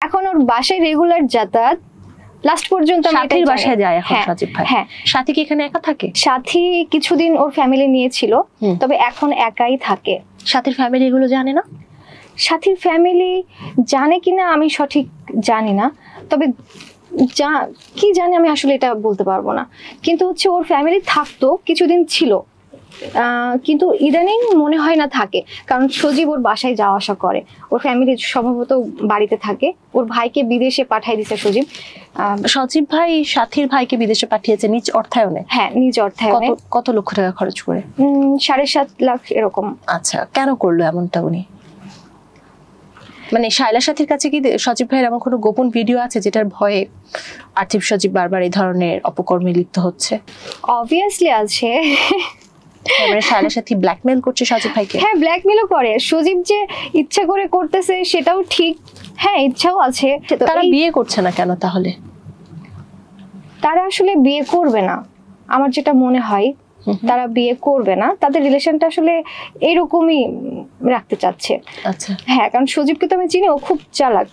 এখন ওর বাসায় রেগুলার যাতায়াত, লাস্ট পর্যন্ত সাথীর বাসায় যায় এখন সজীব ভাই। হ্যাঁ, সাথী কি এখানে একা থাকে? সাথী কিছুদিন ওর ফ্যামিলি নিয়েছিল, তবে এখন একাই থাকে। সাথীর ফ্যামিলি এগুলো জানে না? সাথীর ফ্যামিলি জানে কিনা আমি সঠিক জানি না, তবে কি জানি আমি আসলে এটা বলতে পারবো না। কিন্তু হচ্ছে ওর ফ্যামিলি থাকতো, কিছুদিন ছিল, কিন্তু ইদানিং মনে হয় না থাকে, কারণ সজীব ওর বাসায় যাওয়া আসা করে। ওর ফ্যামিলি সম্ভবত বাড়িতে থাকে, ওর ভাইকে বিদেশে পাঠাই দিছে সজীব। সজীব ভাই সাথীর ভাইকে বিদেশে পাঠিয়েছে নিজ অর্থায়নে? হ্যাঁ, নিজ অর্থায়নে। কত লক্ষ টাকা খরচ করে? 7.5 লাখ এরকম। আচ্ছা, কেন করলো এমনটা উনি? মানে শায়লা সাথীর কাছে কি সজীব ভাইয়ের এমন কোনো গোপন ভিডিও আছে যেটার ভয়ে আর্থিব সজীব বারবার এই ধরনের অপকর্মে লিপ্ত হচ্ছে? অবভিয়াসলি আছে। মানে শায়লা সাথী ব্ল্যাকমেল করছে সজীব ভাইকে? হ্যাঁ, ব্ল্যাকমেলও করে। সজীব যে ইচ্ছা করে করতেছে সেটাও ঠিক, হ্যাঁ ইচ্ছাও আছে। তারা বিয়ে করছে না কেন তাহলে? তারা আসলে বিয়ে করবে না, আমার যেটা মনে হয় তারা বিয়ে করবে না, তাদের রিলেশনটা আসলে এরকমই রাখতে চাচ্ছে। আচ্ছা, হ্যাঁ, কারণ সজীবকে তো আমি চিনি, ও খুব চালাক।